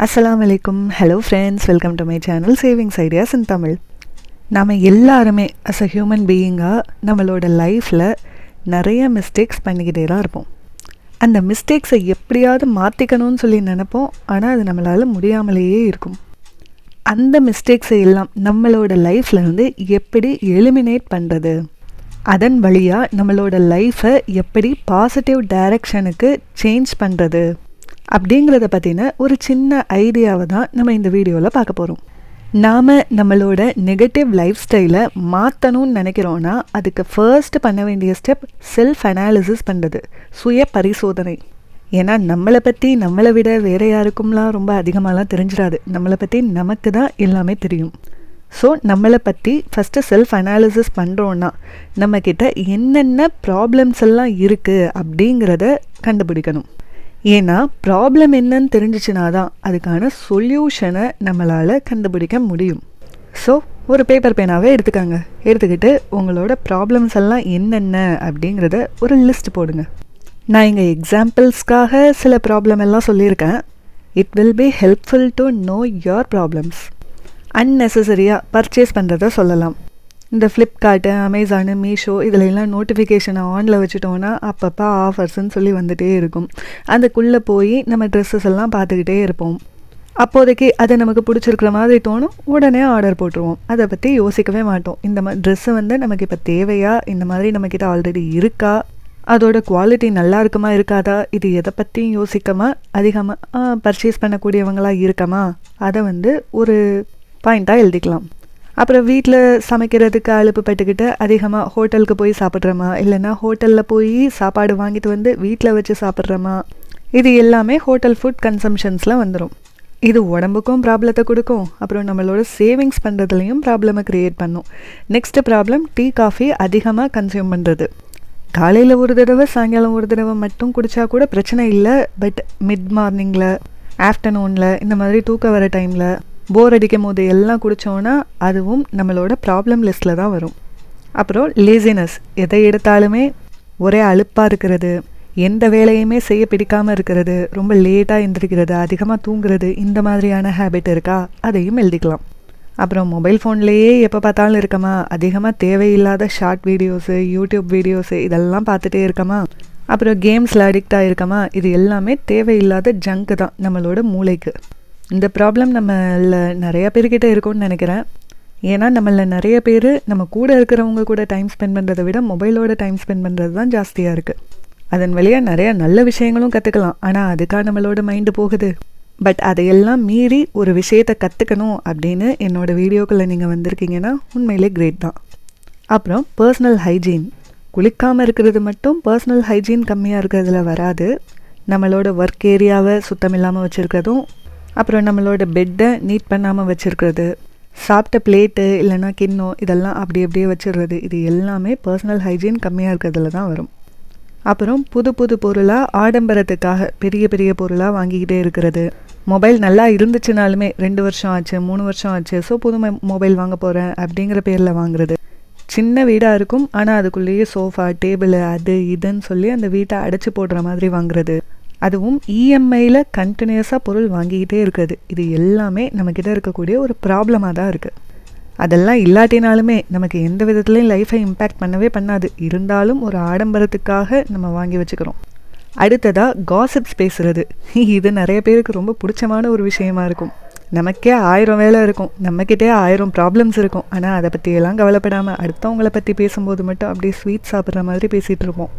அஸ்ஸலாமு அலைக்கும். Hello friends, welcome to my channel savings ideas இன் தமிழ். நாம் எல்லாருமே அஸ் அ ஹியூமன் பீயிங்காக நம்மளோட லைஃப்பில் நிறைய மிஸ்டேக்ஸ் பண்ணிக்கிட்டே தான் இருப்போம். அந்த மிஸ்டேக்ஸை எப்படியாவது மாற்றிக்கணும்னு சொல்லி நினைப்போம், ஆனால் அது நம்மளால் முடியாமலேயே இருக்கும். அந்த மிஸ்டேக்ஸை எல்லாம் நம்மளோட லைஃப்பில் இருந்து எப்படி எலிமினேட் பண்ணுறது, அதன் வழியாக நம்மளோட லைஃப்பை எப்படி பாசிட்டிவ் டைரக்ஷனுக்கு சேஞ்ச் பண்ணுறது அப்படிங்கிறத பற்றின ஒரு சின்ன ஐடியாவை தான் நம்ம இந்த வீடியோவில் பார்க்க போகிறோம். நாம் நம்மளோட நெகட்டிவ் லைஃப் ஸ்டைலை மாற்றணும்னு நினைக்கிறோன்னா அதுக்கு ஃபர்ஸ்ட் பண்ண வேண்டிய ஸ்டெப் செல்ஃப் அனாலிசிஸ் பண்ணுறது, சுய பரிசோதனை. ஏன்னா நம்மளை பற்றி நம்மளை விட வேறு யாருக்கும்லாம் ரொம்ப அதிகமாகலாம் தெரிஞ்சிடாது. நம்மளை பற்றி நமக்கு தான் எல்லாமே தெரியும். ஸோ நம்மளை பற்றி ஃபஸ்ட்டு செல்ஃப் அனாலிசிஸ் பண்ணுறோன்னா நம்மக்கிட்ட என்னென்ன ப்ராப்ளம்ஸ் எல்லாம் இருக்குது அப்படிங்கிறத கண்டுபிடிக்கணும். ஏன்னா ப்ராப்ளம் என்னன்னு தெரிஞ்சிச்சுனா தான் அதுக்கான சொல்யூஷனை நம்மளால் கண்டுபிடிக்க முடியும். ஸோ ஒரு பேப்பர் பேனாவே எடுத்துக்கிட்டு உங்களோட ப்ராப்ளம்ஸ் எல்லாம் என்னென்ன அப்படிங்கிறத ஒரு லிஸ்ட் போடுங்க. நான் இங்கே எக்ஸாம்பிள்ஸ்க்காக சில ப்ராப்ளம் எல்லாம் சொல்லியிருக்கேன். It will be helpful to know your problems. அன்னெசரியாக பர்ச்சேஸ் பண்ணுறத சொல்லலாம். இந்த ஃப்ளிப்கார்ட்டு, அமேசானு, மீஷோ இதிலெல்லாம் நோட்டிஃபிகேஷனை ஆனில் வச்சுட்டோன்னா அப்பப்போ ஆஃபர்ஸ்ன்னு சொல்லி வந்துகிட்டே இருக்கும். அதுக்குள்ளே போய் நம்ம ட்ரெஸ்ஸஸ் எல்லாம் பார்த்துக்கிட்டே இருப்போம். அப்போதைக்கு அதை நமக்கு பிடிச்சிருக்கிற மாதிரி தோணும், உடனே ஆர்டர் போட்டுருவோம். அதை பற்றி யோசிக்கவே மாட்டோம். இந்த மாதிரி ட்ரெஸ்ஸு நமக்கு இப்போ தேவையா, இந்த மாதிரி நம்மக்கிட்ட ஆல்ரெடி இருக்கா, அதோட குவாலிட்டி நல்லா இருக்குமா இருக்காதா, இது எதை பற்றியும் யோசிக்காமல் அதிகமாக பர்ச்சேஸ் பண்ணக்கூடியவங்களாக இருக்கமா, அதை ஒரு பாயிண்ட்டாக எழுதிக்கலாம். அப்புறம் வீட்டில் சமைக்கிறதுக்கு அலுப்பு பட்டுக்கிட்டு அதிகமாக ஹோட்டலுக்கு போய் சாப்பிட்றோமா, இல்லைன்னா ஹோட்டலில் போய் சாப்பாடு வாங்கிட்டு வீட்டில் வச்சு சாப்பிட்றோமா, இது எல்லாமே ஹோட்டல் ஃபுட் கன்சம்ஷன்ஸில் வந்துடும். இது உடம்புக்கும் ப்ராப்ளத்தை கொடுக்கும், அப்புறம் நம்மளோட சேவிங்ஸ் பண்ணுறதுலையும் ப்ராப்ளமை க்ரியேட் பண்ணும். நெக்ஸ்ட்டு ப்ராப்ளம் டீ காஃபி அதிகமாக கன்சியூம் பண்ணுறது. காலையில் ஒரு தடவை சாயங்காலம் ஒரு தடவை மட்டும் குடித்தா கூட பிரச்சனை இல்லை. பட் மிட் மார்னிங்கில், ஆஃப்டர்நூனில், இந்த மாதிரி தூக்கம் வர டைமில், போர் அடிக்கும் போது எல்லாம் குடித்தோன்னா அதுவும் நம்மளோட ப்ராப்ளம் லிஸ்ட்டில் தான் வரும். அப்புறம் லேசினஸ், எதை எடுத்தாலுமே ஒரே அலுப்பாக இருக்கிறது, எந்த வேலையுமே செய்ய பிடிக்காமல் இருக்கிறது, ரொம்ப லேட்டாக எந்திரிக்கிறது, அதிகமாக தூங்குறது, இந்த மாதிரியான ஹேபிட் இருக்கா, அதையும் எழுதிக்கலாம். அப்புறம் மொபைல் ஃபோன்லேயே எப்போ பார்த்தாலும் இருக்கமா, அதிகமாக தேவையில்லாத ஷார்ட் வீடியோஸு, யூடியூப் வீடியோஸு இதெல்லாம் பார்த்துட்டே இருக்கமா, அப்புறம் கேம்ஸில் அடிக்ட் ஆகிருக்கமா, இது எல்லாமே தேவையில்லாத ஜங்கு தான் நம்மளோட மூளைக்கு. இந்த ப்ராப்ளம் நம்மள நிறையா பேர்கிட்ட இருக்கும்னு நினைக்கிறேன். ஏன்னா நம்மள நிறைய பேர் நம்ம கூட இருக்கிறவங்க கூட டைம் ஸ்பெண்ட் பண்ணுறதை விட மொபைலோட டைம் ஸ்பெண்ட் பண்ணுறது தான் ஜாஸ்தியாக இருக்குது. அதன் வழியாக நிறையா நல்ல விஷயங்களும் கற்றுக்கலாம், ஆனால் அதுக்காக நம்மளோட மைண்டு போகுது. பட் அதையெல்லாம் மீறி ஒரு விஷயத்தை கற்றுக்கணும் அப்படின்னு என்னோடய வீடியோக்களில் நீங்கள் வந்திருக்கீங்கன்னா உண்மையிலே கிரேட் தான். அப்புறம் பர்சனல் ஹைஜீன், குளிக்காமல் இருக்கிறது மட்டும் பர்சனல் ஹைஜீன் கம்மியாக இருக்கிறதுல வராது. நம்மளோட ஒர்க் ஏரியாவை சுத்தம் இல்லாமல் வச்சுருக்கிறதும், அப்புறம் நம்மளோட பெட்டை நீட் பண்ணாமல் வச்சுருக்கிறது, சாப்பிட்ட பிளேட்டு இல்லைன்னா கிண்ணம் இதெல்லாம் அப்படியே வச்சுடுறது, இது எல்லாமே பர்சனல் ஹைஜீன் கம்மியாக இருக்கிறதுல தான் வரும். அப்புறம் புது பொருளாக ஆடம்பரத்துக்காக பெரிய பொருளாக வாங்கிக்கிட்டே இருக்கிறது. மொபைல் நல்லா இருந்துச்சுனாலுமே 2 வருஷம் ஆச்சு, 3 வருஷம் ஆச்சு, ஸோ புது மொபைல் வாங்க போகிறேன் அப்படிங்கிற பேரில் வாங்குறது. சின்ன வீடாக இருக்கும், ஆனால் அதுக்குள்ளேயே சோஃபா, டேபிள், அது இதுன்னு சொல்லி அந்த வீட்டை அடைச்சி போடுற மாதிரி வாங்குறது. அதுவும் இஎம்ஐயில் கண்டினியூஸாக பொருள் வாங்கிக்கிட்டே இருக்குது. இது எல்லாமே நம்மக்கிட்ட இருக்கக்கூடிய ஒரு ப்ராப்ளமாக தான் இருக்குது. அதெல்லாம் இல்லாட்டினாலுமே நமக்கு எந்த விதத்துலையும் லைஃப்பை இம்பேக்ட் பண்ணவே பண்ணாது. இருந்தாலும் ஒரு ஆடம்பரத்துக்காக நம்ம வாங்கி வச்சுக்கிறோம். அடுத்ததாக காசிப்ஸ் பேசுகிறது. இது நிறைய பேருக்கு ரொம்ப பிடிச்சமான ஒரு விஷயமா இருக்கும். நமக்கே 1000 வேலை இருக்கும், நம்மக்கிட்டே 1000 ப்ராப்ளம்ஸ் இருக்கும், ஆனால் அதை பற்றியெல்லாம் கவலைப்படாமல் அடுத்தவங்களை பற்றி பேசும்போது மட்டும் அப்படியே ஸ்வீட் சாப்பிட்ற மாதிரி பேசிகிட்டு இருப்போம்.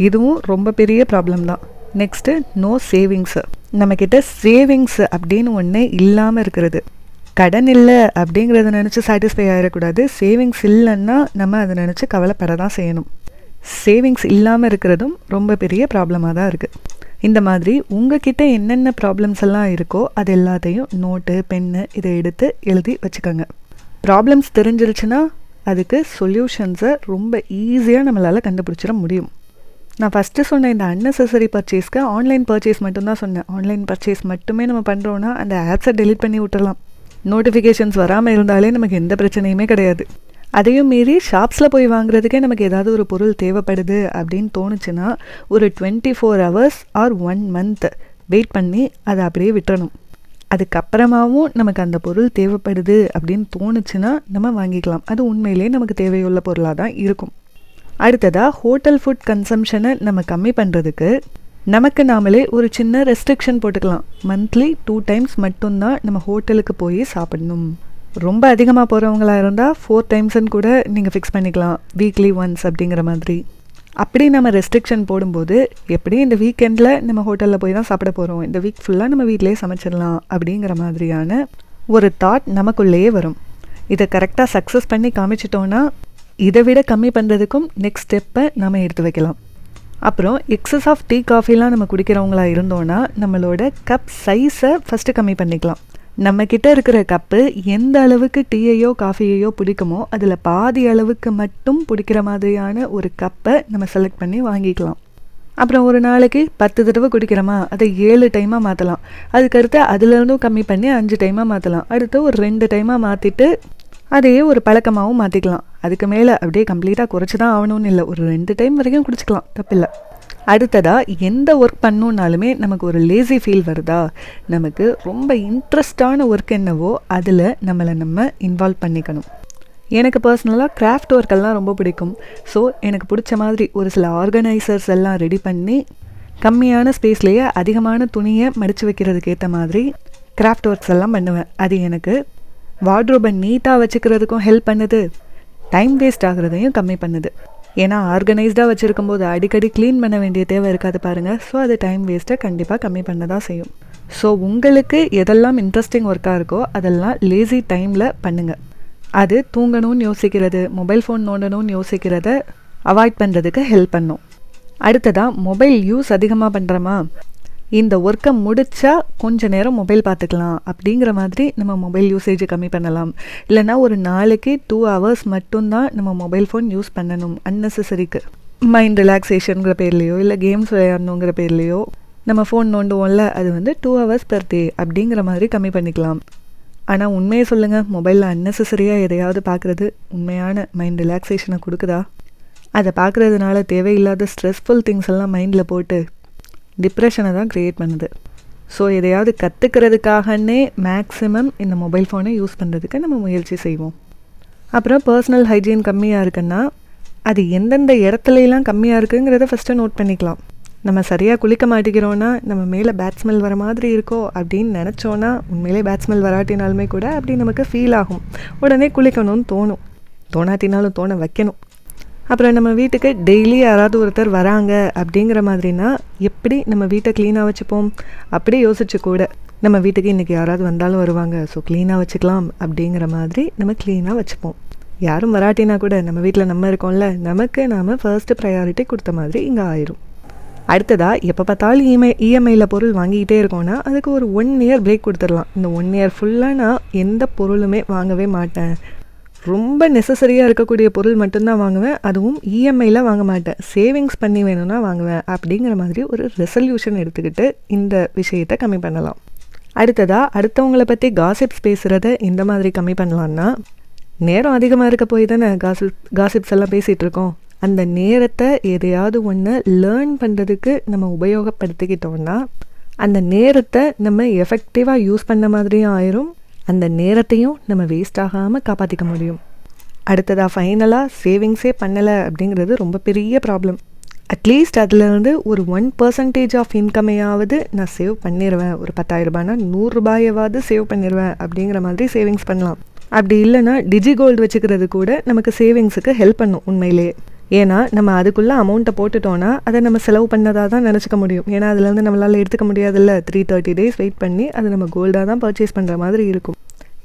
இதுவும் ரொம்ப பெரிய ப்ராப்ளம் தான். Next no savings. நம்மக்கிட்ட சேவிங்ஸு அப்படின்னு ஒன்றே இல்லாமல் இருக்கிறது. கடன் இல்லை அப்படிங்கிறத நினச்சி சாட்டிஸ்ஃபை ஆகிடக்கூடாது. சேவிங்ஸ் இல்லைன்னா நம்ம அதை நினச்சி கவலைப்பட தான் செய்யணும். சேவிங்ஸ் இல்லாமல் இருக்கிறதும் ரொம்ப பெரிய ப்ராப்ளமாக தான் இருக்குது. இந்த மாதிரி உங்ககிட்ட என்னென்ன ப்ராப்ளம்ஸ் எல்லாம் இருக்கோ அது எல்லாத்தையும் நோட்டு, பென்னு இதை எடுத்து எழுதி வச்சுக்கோங்க. ப்ராப்ளம்ஸ் தெரிஞ்சிருச்சுன்னா அதுக்கு சொல்யூஷன்ஸை ரொம்ப ஈஸியாக நம்மளால் கண்டுபிடிச்சிட முடியும். நான் ஃபஸ்ட்டு சொன்ன இந்த அன்னெசரி பர்ச்சேஸ்க்கு ஆன்லைன் பர்ச்சேஸ் மட்டும்தான் சொன்னேன். ஆன்லைன் பர்ச்சேஸ் மட்டுமே நம்ம பண்ணுறோன்னா அந்த ஆப்ஸை டெலீட் பண்ணி விட்டுடலாம். நோட்டிஃபிகேஷன்ஸ் வராமல் இருந்தாலே நமக்கு எந்த பிரச்சனையுமே கிடையாது. அதையும் மீறி ஷாப்ஸில் போய் வாங்குறதுக்கே நமக்கு ஏதாவது ஒரு பொருள் தேவைப்படுது அப்படின்னு தோணுச்சுன்னா ஒரு 24 hours ஆர் 1 month வெயிட் பண்ணி அதை அப்படியே விட்டுறணும். அதுக்கப்புறமாவும் நமக்கு அந்த பொருள் தேவைப்படுது அப்படின்னு தோணுச்சுன்னா நம்ம வாங்கிக்கலாம். அது உண்மையிலே நமக்கு தேவையுள்ள பொருளாக தான் இருக்கும். அடுத்ததாக ஹோட்டல் ஃபுட் கன்சம்ஷனை நம்ம கம்மி பண்ணுறதுக்கு நமக்கு நாமளே ஒரு சின்ன ரெஸ்ட்ரிக்ஷன் போட்டுக்கலாம். மந்த்லி 2 times மட்டும்தான் நம்ம ஹோட்டலுக்கு போய் சாப்பிடணும். ரொம்ப அதிகமாக போகிறவங்களா இருந்தால் 4 timesன்னு கூட நீங்கள் ஃபிக்ஸ் பண்ணிக்கலாம், வீக்லி ஒன்ஸ் அப்படிங்கிற மாதிரி. அப்படி நம்ம ரெஸ்ட்ரிக்ஷன் போடும்போது எப்படி இந்த வீக்கெண்டில் நம்ம ஹோட்டலில் போய் தான் சாப்பிட போகிறோம், இந்த வீக் ஃபுல்லாக நம்ம வீட்டிலேயே சமைச்சிடலாம் அப்படிங்கிற மாதிரியான ஒரு தாட் நமக்குள்ளேயே வரும். இதை கரெக்டாக சக்ஸஸ் பண்ணி காமிச்சிட்டோன்னா இதை விட கம்மி பண்ணுறதுக்கும் நெக்ஸ்ட் ஸ்டெப்பை நம்ம எடுத்து வைக்கலாம். அப்புறம் எக்ஸஸ் ஆஃப் டீ காஃபிலாம் நம்ம குடிக்கிறவங்களா இருந்தோன்னா நம்மளோட கப் சைஸை ஃபஸ்ட்டு கம்மி பண்ணிக்கலாம். நம்மக்கிட்ட இருக்கிற கப்பு எந்த அளவுக்கு டீயையோ காஃபியையோ பிடிக்குமோ அதில் பாதி அளவுக்கு மட்டும் பிடிக்கிற மாதிரியான ஒரு கப்பை நம்ம செலக்ட் பண்ணி வாங்கிக்கலாம். அப்புறம் ஒரு நாளைக்கு 10 தடவை குடிக்கிறோமா, அதை 7 டைமாக மாற்றலாம். அதுக்கடுத்து அதுலேருந்தும் கம்மி பண்ணி 5 டைமாக மாற்றலாம். அடுத்து ஒரு 2 டைமாக மாற்றிட்டு அதையே ஒரு பழக்கமாகவும் மாற்றிக்கலாம். அதுக்கு மேலே அப்படியே கம்ப்ளீட்டாக குறைச்சி தான் ஆகணும்னு இல்லை, ஒரு 2 டைம் வரைக்கும் குடிச்சிக்கலாம், தப்பில்லை. அடுத்ததாக எந்த ஒர்க் பண்ணணுன்னாலுமே நமக்கு ஒரு லேசி ஃபீல் வருதா, நமக்கு ரொம்ப இன்ட்ரெஸ்டான ஒர்க் என்னவோ அதில் நம்ம இன்வால்வ் பண்ணிக்கணும். எனக்கு பர்சனலாக கிராஃப்ட் ஒர்க்கெல்லாம் ரொம்ப பிடிக்கும். ஸோ எனக்கு பிடிச்ச மாதிரி ஒரு சில ஆர்கனைசர்ஸ் எல்லாம் ரெடி பண்ணி கம்மியான ஸ்பேஸ்லேயே அதிகமான துணியை மடித்து வைக்கிறதுக்கு ஏற்ற மாதிரி கிராஃப்ட் ஒர்க்ஸ் எல்லாம் பண்ணுவேன். அது எனக்கு வார்ட்ரோபை நீட்டாக வச்சுக்கிறதுக்கும் ஹெல்ப் பண்ணுது, டைம் வேஸ்ட் ஆகுறதையும் கம்மி பண்ணுது. ஏன்னா ஆர்கனைஸ்டாக வச்சுருக்கும் போது அடிக்கடி க்ளீன் பண்ண வேண்டிய தேவை இருக்காது பாருங்கள். ஸோ அது டைம் வேஸ்ட்டை கண்டிப்பாக கம்மி பண்ண தான் செய்யும். ஸோ உங்களுக்கு எதெல்லாம் இன்ட்ரெஸ்டிங் ஒர்க்காக இருக்கோ அதெல்லாம் லேசி டைமில் பண்ணுங்கள். அது தூங்கணும்னு யோசிக்கிறது, மொபைல் ஃபோன் நோண்டணும்னு யோசிக்கிறத அவாய்ட் பண்ணுறதுக்கு ஹெல்ப் பண்ணும். அடுத்ததாக மொபைல் யூஸ் அதிகமாக பண்ணுறோமா, இந்த ஒர்க்கை முடித்தா கொஞ்ச நேரம் மொபைல் பார்த்துக்கலாம் அப்படிங்கிற மாதிரி நம்ம மொபைல் யூசேஜை கம்மி பண்ணலாம். இல்லைனா ஒரு நாளைக்கு 2 hours மட்டும்தான் நம்ம மொபைல் ஃபோன் யூஸ் பண்ணணும். அன்னெசரிக்கு மைண்ட் ரிலாக்ஸேஷனுங்கிற பேர்லேயோ இல்லை கேம்ஸ் விளையாடணுங்கிற பேர்லேயோ நம்ம ஃபோன் நோண்டுவோம்ல, அது 2 hours per day அப்படிங்கிற மாதிரி கம்மி பண்ணிக்கலாம். ஆனால் உண்மையை சொல்லுங்கள், மொபைலில் அன்னெசரியாக எதையாவது பார்க்குறது உண்மையான மைண்ட் ரிலாக்ஸேஷனை கொடுக்குதா? அதை பார்க்குறதுனால தேவையில்லாத ஸ்ட்ரெஸ்ஃபுல் திங்ஸ் எல்லாம் மைண்டில் போட்டு டிப்ரெஷனை தான் க்ரியேட் பண்ணுது. ஸோ எதையாவது கற்றுக்கிறதுக்காகனே மேக்ஸிமம் இந்த மொபைல் ஃபோனை யூஸ் பண்ணுறதுக்கு நம்ம முயற்சி செய்வோம். அப்புறம் பர்சனல் ஹைஜீன் கம்மியாக இருக்குன்னா அது எந்தெந்த இடத்துலலாம் கம்மியாக இருக்குங்கிறத ஃபஸ்ட்டு நோட் பண்ணிக்கலாம். நம்ம சரியாக குளிக்க மாட்டேங்கிறோன்னா நம்ம மேலே பேட் ஸ்மெல் வர மாதிரி இருக்கோ அப்படின்னு நினச்சோன்னா உண்மையிலே பேட் ஸ்மெல் வராட்டினாலுமே கூட அப்படி நமக்கு ஃபீல் ஆகும். உடனே குளிக்கணும்னு தோணும், தோணாட்டினாலும் தோண வைக்கணும். அப்புறம் நம்ம வீட்டுக்கு டெய்லி யாராவது ஒருத்தர் வராங்க அப்படிங்கிற மாதிரினா எப்படி நம்ம வீட்டை க்ளீனாக வச்சுப்போம், அப்படி யோசிச்சு கூட நம்ம வீட்டுக்கு இன்றைக்கி யாராவது வந்தாலும் வருவாங்க, ஸோ க்ளீனாக வச்சுக்கலாம் அப்படிங்கிற மாதிரி நம்ம க்ளீனாக வச்சுப்போம். யாரும் வராட்டினா கூட நம்ம வீட்டில் நம்ம இருக்கோம்ல, நமக்கு நாம் ஃபர்ஸ்ட்டு ப்ரையாரிட்டி கொடுத்த மாதிரி இங்கே ஆயிரும். அடுத்ததாக எப்போ பார்த்தாலும் இஎம்ஐயில் பொருள் வாங்கிக்கிட்டே இருக்கோன்னா அதுக்கு ஒரு 1 year பிரேக் கொடுத்துடலாம். இந்த 1 year ஃபுல்லாக நான் எந்த பொருளுமே வாங்கவே மாட்டேன், ரொம்ப நெசசரியாக இருக்கக்கூடிய பொருள் மட்டும்தான் வாங்குவேன், அதுவும் இஎம்ஐயில் வாங்க மாட்டேன், சேவிங்ஸ் பண்ணி வேணும்னா வாங்குவேன் அப்படிங்கிற மாதிரி ஒரு ரெசல்யூஷன் எடுத்துக்கிட்டு இந்த விஷயத்தை கம்மி பண்ணலாம். அடுத்ததாக அடுத்தவங்களை பற்றி காசிப்ஸ் பேசுகிறத இந்த மாதிரி கம்மி பண்ணலான்னா, நேரம் அதிகமாக இருக்க போய் தானே காசிப்ஸ் எல்லாம் பேசிகிட்டு இருக்கோம். அந்த நேரத்தை எதையாவது ஒன்று லேர்ன் பண்ணுறதுக்கு நம்ம உபயோகப்படுத்திக்கிட்டோம்னா அந்த நேரத்தை நம்ம எஃபெக்டிவாக யூஸ் பண்ண மாதிரியும் ஆயிரும், அந்த நேரத்தையும் நம்ம வேஸ்ட் ஆகாமல் காப்பாற்றிக்க முடியும். அடுத்ததாக ஃபைனலாக சேவிங்ஸே பண்ணலை அப்படிங்கிறது ரொம்ப பெரிய ப்ராப்ளம். அட்லீஸ்ட் அதிலேருந்து ஒரு 1% ஆஃப் இன்கமையாவது நான் சேவ் பண்ணிடுவேன், ஒரு 10,000 ரூபாய்னா 100 ரூபாயாவது சேவ் பண்ணிடுவேன் அப்படிங்கிற மாதிரி சேவிங்ஸ் பண்ணலாம். அப்படி இல்லைன்னா டிஜிகோல்டு வச்சுக்கிறது கூட நமக்கு சேவிங்ஸுக்கு ஹெல்ப் பண்ணும் உண்மையிலே. ஏன்னா நம்ம அதுக்குள்ளே அமௌண்ட்டை போட்டுட்டோன்னா அதை நம்ம செலவு பண்ணதாக தான் நினச்சிக்க முடியும். ஏன்னா அதுலேருந்து நம்மளால் எடுத்துக்க முடியாதுல்ல, 330 days வெயிட் பண்ணி அது நம்ம கோல்டாக தான் பர்ச்சேஸ் பண்ணுற மாதிரி இருக்கும்.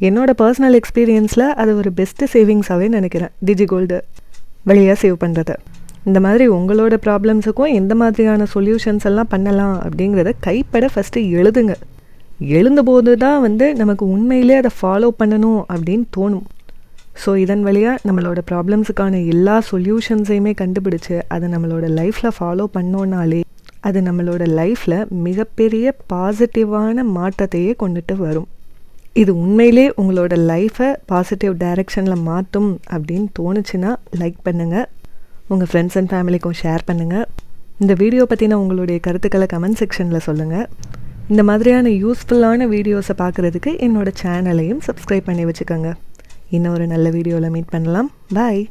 என்னோடய பர்சனல் எக்ஸ்பீரியன்ஸில் அது ஒரு பெஸ்ட்டு சேவிங்ஸாகவே நினைக்கிறேன், டிஜிகோல்டு வழியாக சேவ் பண்ணுறது. இந்த மாதிரி உங்களோட ப்ராப்ளம்ஸுக்கும் எந்த மாதிரியான சொல்யூஷன்ஸ் எல்லாம் பண்ணலாம் அப்படிங்கிறத கைப்பட ஃபஸ்ட்டு எழுதுங்க. எழுந்தபோது தான் நமக்கு உண்மையிலே அதை ஃபாலோ பண்ணணும் அப்படின்னு தோணும். ஸோ இதன் வழியாக நம்மளோட ப்ராப்ளம்ஸுக்கான எல்லா சொல்யூஷன்ஸையுமே கண்டுபிடிச்சு அதை நம்மளோட லைஃப்பில் ஃபாலோ பண்ணோன்னாலே அது நம்மளோட லைஃப்பில் மிகப்பெரிய பாசிட்டிவான மாற்றத்தையே கொண்டுட்டு வரும். இது உண்மையிலே உங்களோட லைஃப்பை பாசிட்டிவ் டைரெக்ஷனில் மாற்றும் அப்படின்னு தோணுச்சுன்னா லைக் பண்ணுங்கள், உங்கள் ஃப்ரெண்ட்ஸ் அண்ட் ஃபேமிலிக்கும் ஷேர் பண்ணுங்கள். இந்த வீடியோ பற்றின உங்களுடைய கருத்துக்களை கமெண்ட் செக்ஷனில் சொல்லுங்கள். இந்த மாதிரியான யூஸ்ஃபுல்லான வீடியோஸை பார்க்குறதுக்கு என்னோடய சேனலையும் சப்ஸ்கிரைப் பண்ணி வச்சுக்கோங்க. இன்னும் ஒரு நல்ல வீடியோவில் மீட் பண்ணலாம். பாய்.